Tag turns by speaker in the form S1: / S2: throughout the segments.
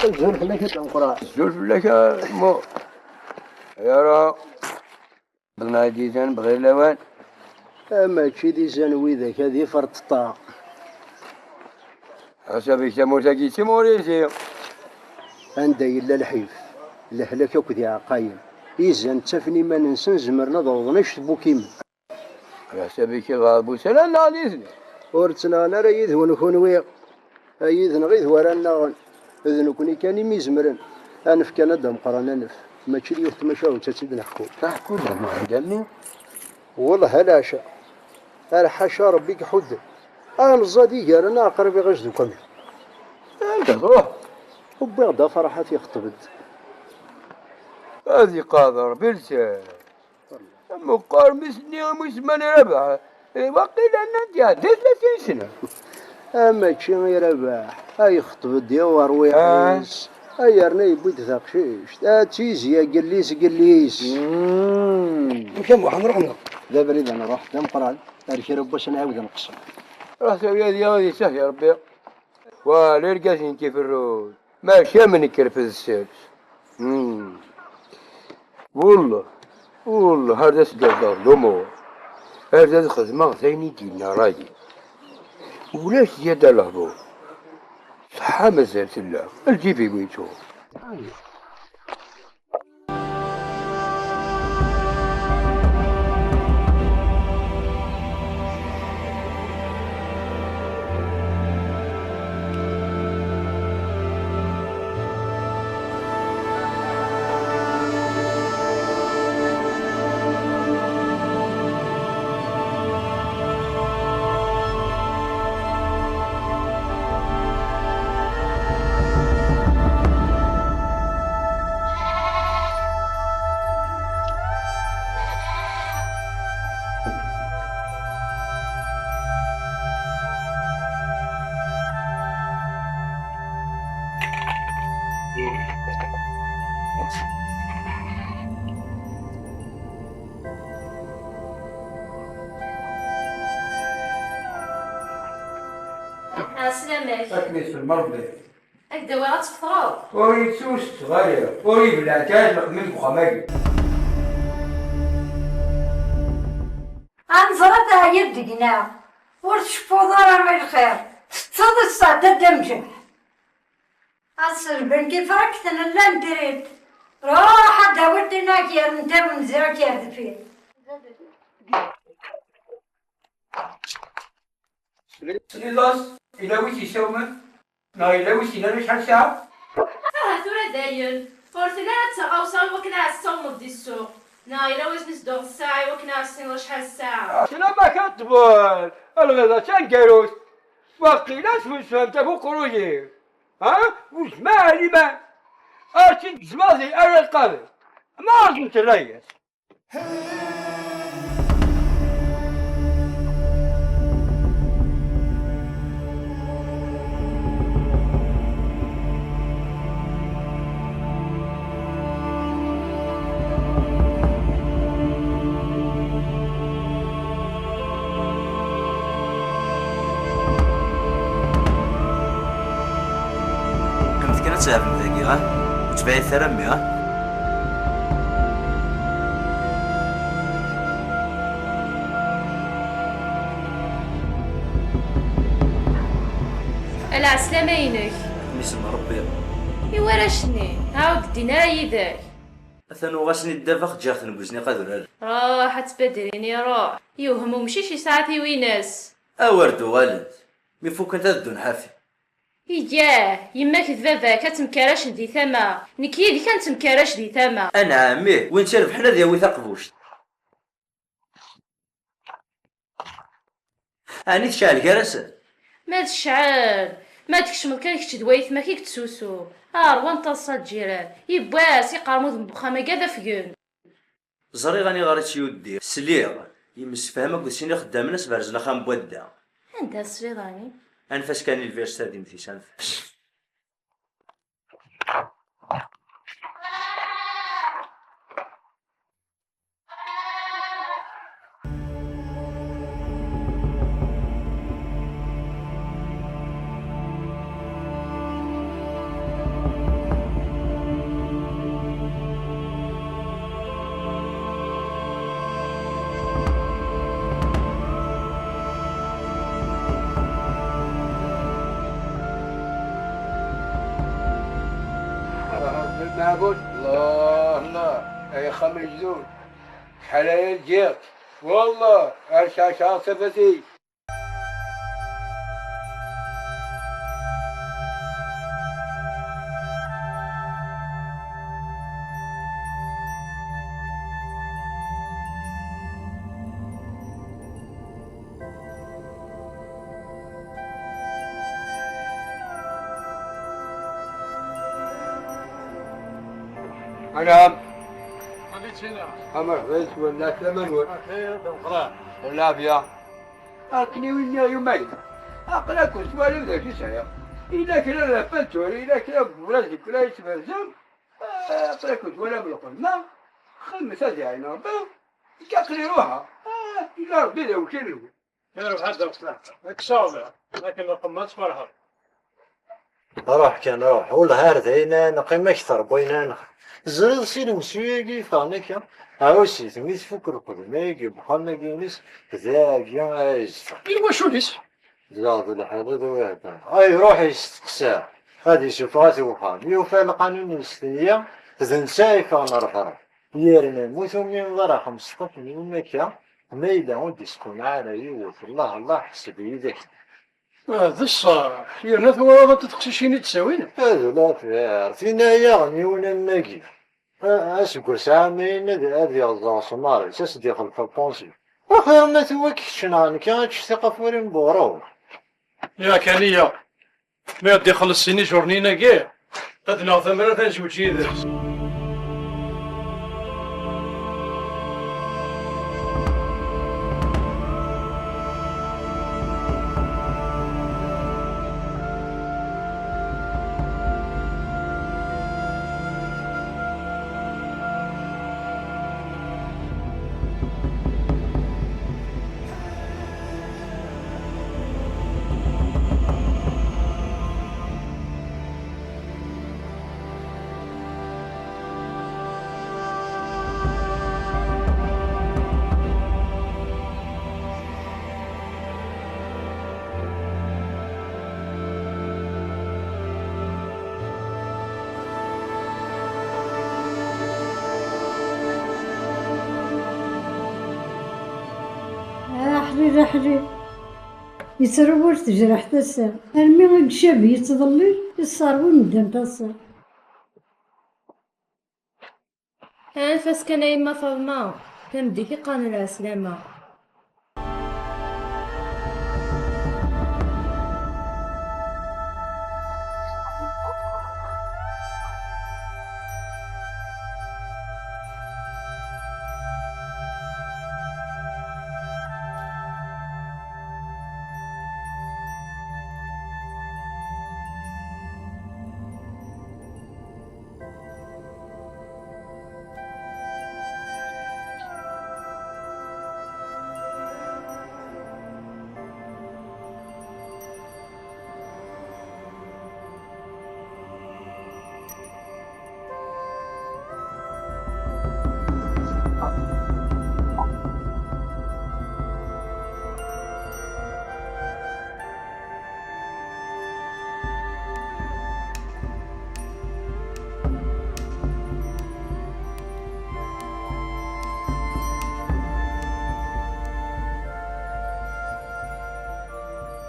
S1: الزول فلاكة تنقرا
S2: الزول فلاكة مو يا بغنا ديزان بغير لوان.
S1: اما تشي ديزان ويدك هذه فرططا
S2: حسابي سموتاكي سموريسي
S1: عندها إلا الحيف الهلاك كذي عقايل إذا تفني ما ننسى زمرنا ضوضناش بوكيم
S2: حسابي كي غابو سلام ناليزني
S1: ورتنا أنا راه يذهو نكون ويا يذن غير ورانا إذن كوني كان ميزمرن أنف كان دم قرانا نف ما تشري يتمشى وتسيد نحكو
S2: تحكوا ما عندني
S1: والله هلاشا الحاشا ربي حد أنا الزادي قال أنا أقرب غجدو كامل
S2: انت روح
S1: وبغدا فرحتي خطبت
S2: هذه قادر بلسان مقار مسني ومسمن ربع وقيل أن أنت 30 سنة.
S1: أما تشي غير رباح هاي خطبت ديوار ويعيس هاي رني بيت ثاقشيش تيزي يا قليس قليس
S3: كم واحد نروح
S1: دابا إذا أنا رحت نقرا أركي باش نعاود نقصر
S2: رحت ويا هذه سهل يا ربي ولرقاش انت في الرود ما شامن كرفز السادس. والله هذا سدار الأمور هذا الخدمة ثاني دينا راجي ولاش زيادة الهبوط صحة مازالت لا الجيبي ويتو.
S4: عسلامك.
S2: أكنس في المرضى.
S4: هكذا وين تفطروا؟
S2: وريد سوس صغير، وريد بالعتاج من خماجي.
S5: أنظرتها يدقنا ورشفو ضرر من الخير تصد الصعدة دمجن أصل بنتي فركتنا لا ندريد روح داودنا كير انت ونزرع كير دفير
S2: سنيلاس إلا ويش يسومن؟ نا إلا ويش ينامش شحال ساعة؟
S4: ثورة داين فورتنا تغوصا وكنا عالصوم دي السوق نا إلا واش نسدوغ الساعة وكنا عالصين شحال الساعة
S2: شنو ما كتبول الغدا تنكروت وقيلاش واش فهمت ابو خروجي ها واش مالي ما اشي زمازي انا القلب ما عرفت الريس.
S6: تعرف ذاكي وتبعي ثرمي
S4: العسلامة ينك
S6: نسمى ربي
S4: إوا راه شني عاود دينا يداك
S6: اثنو غاسني الدافخ جاخ نقوزني قادر
S4: راح تبدليني روح يوهمو مشي شي ساعات ويناس
S6: اوردو غالد مي فوق انت دون حافي
S4: إياه يماك ذبابا كتمكراش دي ثما نكيدي كانت مكراش دي ثما
S6: انا عمي وين شرف حنا دياوي ثقبوش اني تشعل كراسه
S4: ما تشعل ما تكشمل كانك تدويت ما كيك تسوسو روان تصل جيران يبواس يقارمو بخامة كذا فيون
S6: زري غاني غاريت يودي سليغ يمس فهمك وشيني خدام ناس برزنا خام بودا
S4: عندها السريضاني
S6: انفاش كان الفيرس هادي مثيش انفاش
S2: معبود الله الله يا خمر الزول شحال هي الجير والله ارشاشا صفتي. نعم.
S3: خليت هنا.
S2: أمر بيت ولا ثمن
S3: خير دمقرا.
S2: والعافية. أكني ويا يومين. أقلا كنت والو ذاك يسعى. إلا كلا لفنتور إلا كلا برازي كلا يتفرزم. أقلا كنت ولا بالقمة. خمسة ديالنا ربا. كاقلي روحها. إلا ربي ذا وكيلو.
S3: كانوا بحد الصلاة. اكسونا. لكن القمات فرحة.
S7: روح كان روح ولا هاردينا نقيم أكثر بوينا زرد سيني مسويقي فانك عاوسي تميت فكر قدميك بخلنا جينيس ذاك يا ايش
S3: إيوا شو ليس؟
S7: زاد الحضر واحد اي روح يستقسى هذه شفاتي وخان يوفى القانون السنية تنساي كان رفر يرنا موتو من ضرا 15 من مكة ميدا ودي سكون على يوف الله الله حسب يدك
S3: هذا الصح يرنا ثوابا تتقشيني تساوينا.
S7: هذا لا فير فينا يغني ولا الناقي أسكو سامين هذه الزاصنار أساس ديخل في البونسي وخير ما توكشنا كانت ثقة فورين بورو
S3: يا كانية ما يدخل السني جورنينا كاع تدنا ثمرة تنجو تشيدرس.
S5: حرير حرير يترور تجرح تسا المي الشاب يتظلل يصارون مدام تصا.
S4: أنفاس كان يما فاطمة كنبديكي قانون العسلامة.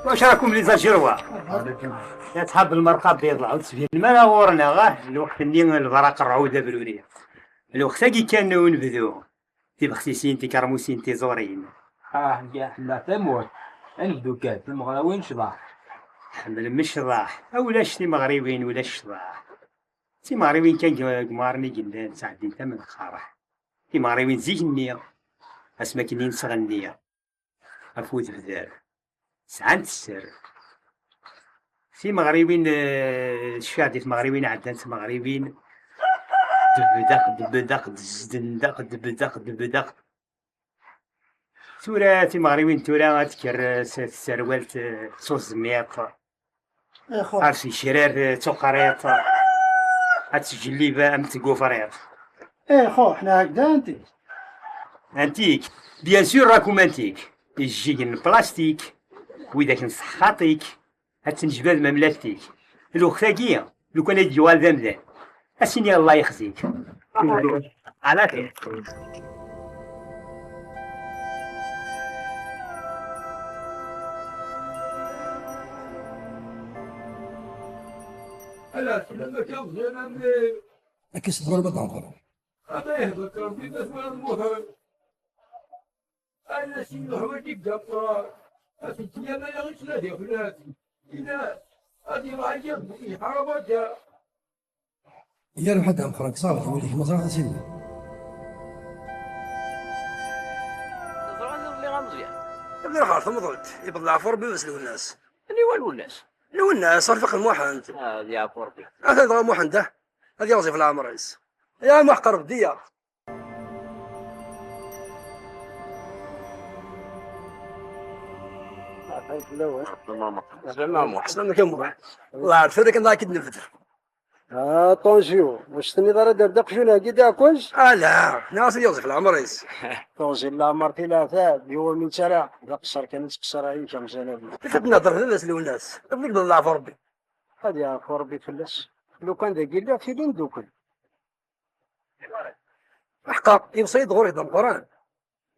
S8: واش راكم لي زاجروا يا تحب المرقه بيض وتسفين ما ورنا غاه الوقت اللي الغراق الرعوده بالوريه الوقت كي كانوا نبذو تي بختيسين تي كرموسين تي زورين
S9: يا حنا تموت نبدو كان في المغراوين شضاح
S8: حمل مش شضاح اولاش تي مغربيين ولا شضاح تي مغربيين كان قمارني قلان ساعدين تمن خارح تي مغربيين زينيه اسما كنين صغنيه افوت بذار سعنت السر في مغربين الشادي في مغربين عدنان مغربين دبدق دزدندق دبدق تورا في مغربين تورا تكر سروالت صوص ميط عرسي شرار تقريط هتجليبه ام تقوفريط.
S3: ايه خو حنا هكذا
S8: انتيك بيان سور راكم انتيك يجيك بلاستيك وإذا كان صحاتيك هتنجبد مملكتك الوقتاكية لو كان الجوال ذا مذان اسيني الله يخزيك. على خير.
S2: على سلامك يا مزيان مليح.
S10: أكيس ضربة عنقر.
S2: هذا يهبط في بس من المهم. أنا سيدي حوالي قطار. أفتي أنا يا غير ثلاثة فلاتي. إلا هذه راهي يبني حربتها.
S10: يا روح هذا أمخرك صافي يوليك مزرعة سيدي.
S11: اللي غمزيان.
S12: ابن الغارث مضلت يبغى العفور بيوصلوا الناس.
S11: اللي والو الناس.
S12: لو الناس صار فقر موحد.
S11: هذه عفور بي.
S12: هذا ضرب موحد ده. هذه وظيفة العام رئيس. يا محقر بدية. أسلم لك يا الله عارف هذاك الله كدنا الفتر.
S1: طونجيو واش تني دار دردق شنو كي كلش؟
S12: لا ناس يوظف العام رئيس.
S1: طونجي لا مرتي لا ثاب يو من شرع قصر كانت تكسر هي كم سنه.
S12: كيف تنظر الناس لو الناس. ابنك بالله عفو ربي.
S1: هذه عفو ربي فلس. لو كان ذاك لا في دون دوكل.
S12: حقا يبصيد غوري دم قران.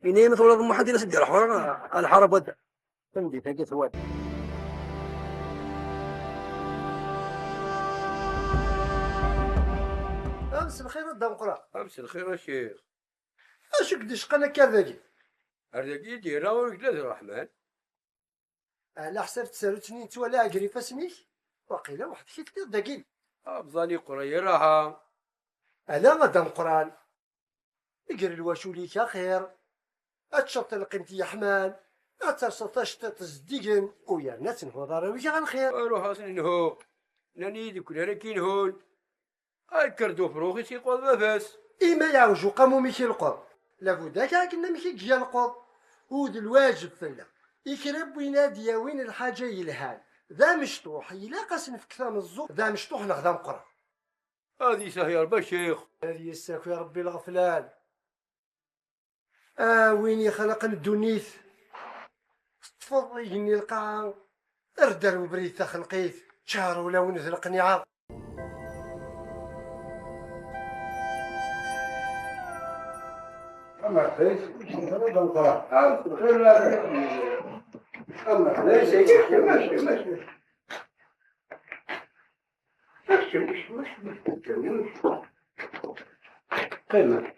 S12: ينام ولد محمد يلا سدي الحرب ود.
S1: فهمتي ثقة ثواب. أمس الخير الدم قران.
S2: أمس الخير يا شيخ.
S1: اش قديش قنا كذاكي؟
S2: هذاك يدير ولك لا الرحمن.
S1: على حسب تسالتني انت ولا عقريفه سميك؟ وقيله واحد شي كثير داكين.
S2: أبظاني قرية راها.
S1: ألا مدام قران. اقري الواشوليك يا خير. اتشط القنت يا حمال. اتشطشت تصديقن ويا ناس نهو ضروري عن خير.
S2: روح أصلا ناني ذيك ولا كاين هون. الكردو فروخي سيقول ما فاس.
S1: إما يعوجو قامو ميكي القط. لابد داك كنا ميكي جيا القط. ود الواجب فلا. يكرب وينادي وين الحاجة يلهان. ذا مشطوح إلا قاس نفكثا من الزوق. ذا مشطوح نخدم قرا.
S2: هذه سهير بشيخ.
S1: هذه يساك يا ربي الغفلان. وين يخلق الدنيث. تفضيني القاع. اردر وبريث خلقيت. شهر ولا ونزل قنيعة.
S2: أما حيث هذا القرآن أما ليس ماشي قيمة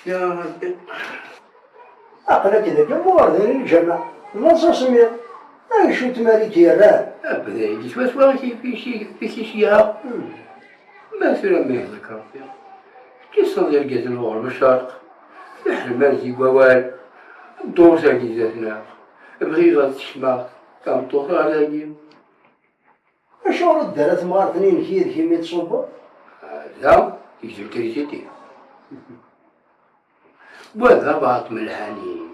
S2: يا ربي
S1: أقرأ كذا جمهور ذي الجماعة نص سمير شو تماري كيران
S2: أبدا يجي سوا في شيء مثلا ما يذكر فيها كي صدر جاز الغرب الشرق الحرمان زي قوال الدور ساكي ذاتنا بغيغة الشماغ كان طوخ على جيم
S1: شو رد دارت مارتنين كي ميت صوبة
S2: لا يجي الكريسيتي وهذا بعض من الهاني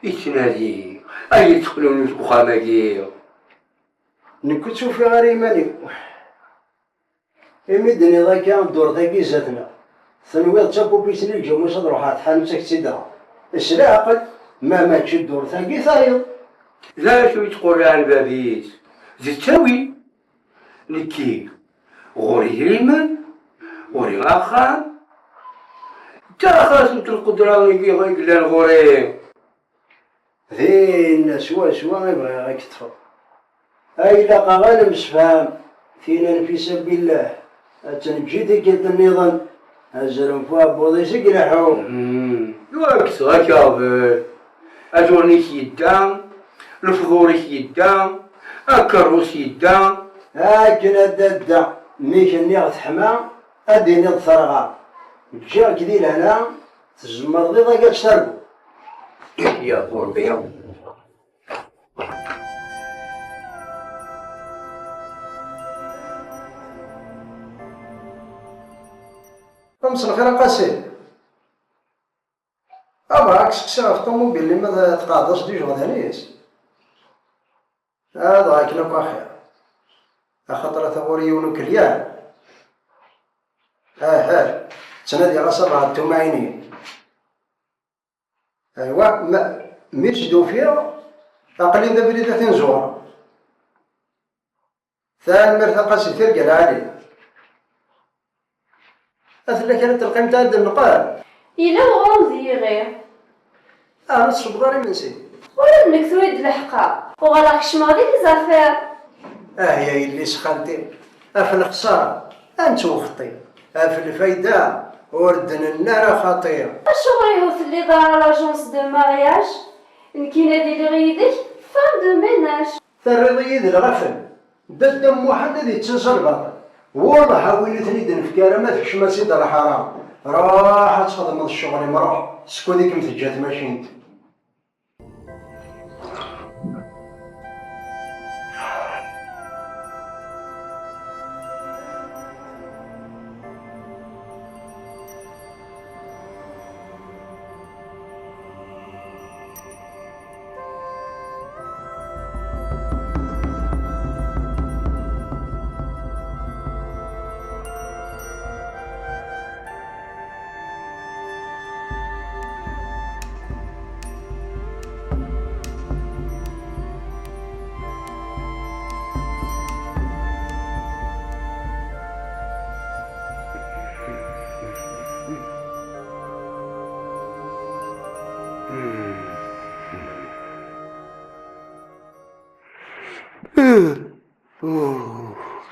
S2: يتنادي أي يدخلون في بخاماكي
S1: نكنت في غريماني إمدني ذا كان دور ذاكي زاتنا ثانوية تشابو بيسني الجو صدر روحات حانوتك تسيدها السلاح عقل ما ماتش الدور ثاقي ثايض
S2: لا شو تقول عن بابيت زيد تاوي نكي غوري ريمان غوري غاخان تا خلاص انت القدرة اللي غيقلان غوري
S1: ذين سوا يبغي غيك تفر أي لقى غالب سفام فينا في سبيل الله التنجيد كيت النظام هزرم فوا بوضي سقلحو
S2: يواكس غاكابل أجورني يدام الفضوري يدام الكروس يدام
S1: هاكنا الددا ميك النيغ حما أديني الثرغا جاك ذي لهنا تزمر ذي ضاقات شربو
S2: يا قربي
S1: أمس الخير قاسي أبراك سكسا في الطوموبيل اللي ماذا تقاعدش ديجو غدانيس هذا غاك نبقى خير خاطر ثوري ونكليان تنادي على 7 تومعينين أيوا مي تشدو فيها أقلين ذا بريدة تنزور ثان مرتقى سيثير قال علي أثلا كانت القيمة تاع النقال
S4: إلا وغوزي غير
S1: أنا الصبغاري من سي
S4: ولا منك تريد الحقا وغلاك شماغي لزافير
S1: يا اللي سخنتي في الخسارة أنت وخطي في الفايدة وردن النار خطير
S4: الشغل يهوث اللي دار لاجونس دو مارياج نكينا ديالي غيدك فام دو ميناج
S1: الرضي ذي الغفل دم واحد ذي تنصل باطل والله حاولتني دنفكار ما تكشم سيد الحرام راح تخدم الشغل مروح سكو ديك متجات ماشينت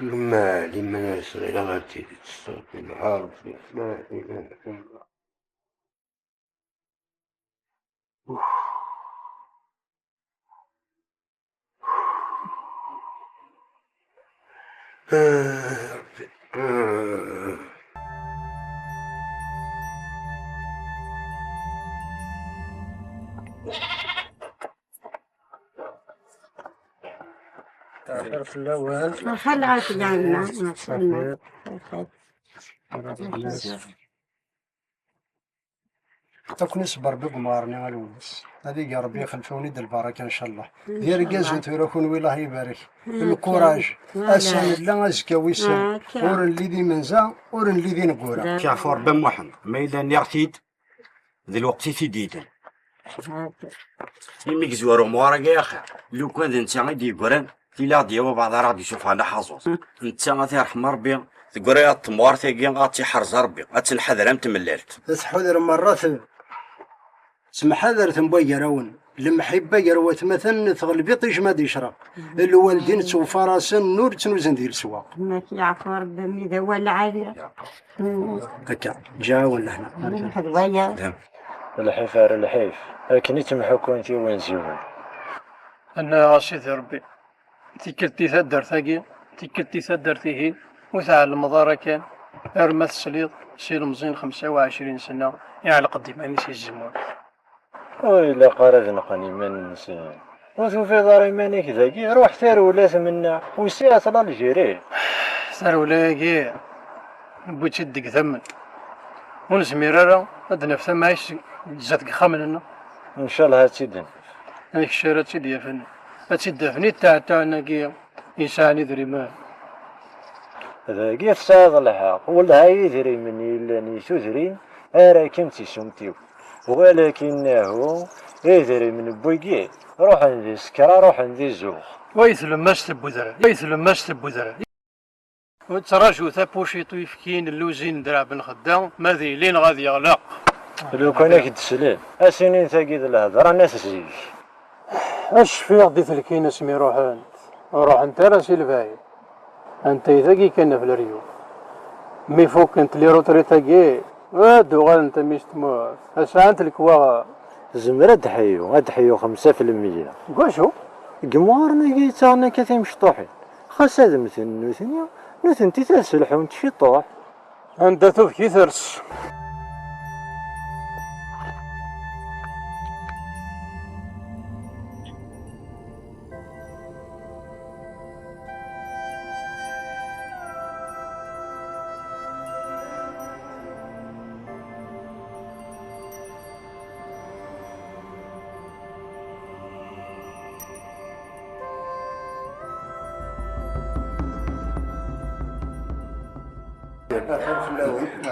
S13: لما لما صغيرة غادي تصافي العارف لا إله إلا ربي
S1: في الأول
S5: خلعت لنا ما
S1: تكون نصبر بقمارني على الولس هذه يا ربي يخلفوني د البركه ان شاء الله يا رجال انتو راكون والله يبارك الكوراج اسان لا ازكى ويسان اور اللي ذي منزا اور اللي ذي نقورا
S14: كافور بن محمد ما إلا نغتيد ذي الوقت تيديد يميك زوارو موارق يا اخي لو كان انت غادي يقران تيلا ديوا بعض راه غادي يشوف انا حظوظ انت غادي يرحم ربي تقرا يا التموار تيجي غادي حرز ربي غتنحذر متملالت
S1: تحذر مرات سمح حذر تنبيرون المحبة يروت مثلا تغلبي طيش ما يشرب الوالدين توفى راسن نور تنوزن ديال السواق
S5: ما يعرف ربي ميدا ولا عادي
S1: هكا جا ولا هنا
S5: حذويا
S7: الحفار الحيف لكن يتمحو كونتي وين زيون
S3: أنا غاسيت ربي تيكلتي ثدر ثاقي تيكلتي ثدر تيهي وثعل المضارة كان ارمى السليط سير مزين 25 سنة يعلق الدماني سي الزمون
S7: وإلا قارد نقني من النسان وشوف في دار مانيك ذاكي روح ثار ولا منا وساعة صلا الجري
S3: ثار ولا كي بغيت تشدك ثمن ونسمير هاد نفس ما عايش جاتك خاملنا
S7: إن شاء الله هاتشدن
S3: هذيك الشارع تشد يا فن هتشدفني تاعنا كي يسعني دريمان
S7: ذاكي فساد الحق ولا يدري مني إلا نيشو ذرين راكم تيسومتيو ولكنه يدري من بويكي روح عندي سكرة روح عندي زوخ
S3: ويثلم ما ستبوذرة يثلم ما ستبوذرة وتراجو ثابوشيطو يفكين اللوزين درع بن خدام ماذي لين غادي يغلق
S7: لو كان كتسلم اسنين ثاقيد الهضره الناس زيك
S3: اش في غدي تلكين اسمي روح انت راسي الفايد انت ثاقي كان في الريو مي فوق انت لي روتري ثاقي وادو غاد انت ميش تموت اسا انت الكوا
S7: زمرة تحيو 5%
S3: كواشو
S7: قمارنا قيتانا كثير مشطوحين خاص هذا مثل نوثن تتسلحو انت شي طوح
S3: انت تذكي ثرس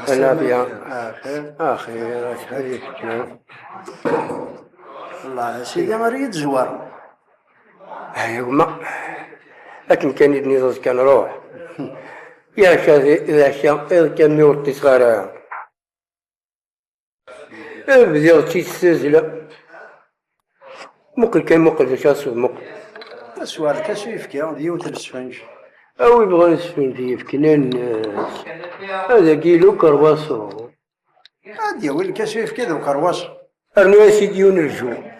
S13: أنا بيا أخي
S12: الله سيدي مريض زوار.
S15: هاي هما لكن كان يدني كان روح يا شاذي إذا كان يورطي صغارها بديت تيستازل مقل كان مقل شاسو مقل
S12: السؤال كاسو يفكي ديوت السفنج
S15: أو يبغى السفنج يفكي الناس هذا كيلو كرواصو
S12: هادي وين كاسو يفكي ذو كرواص
S15: أرنواسي ديون الجو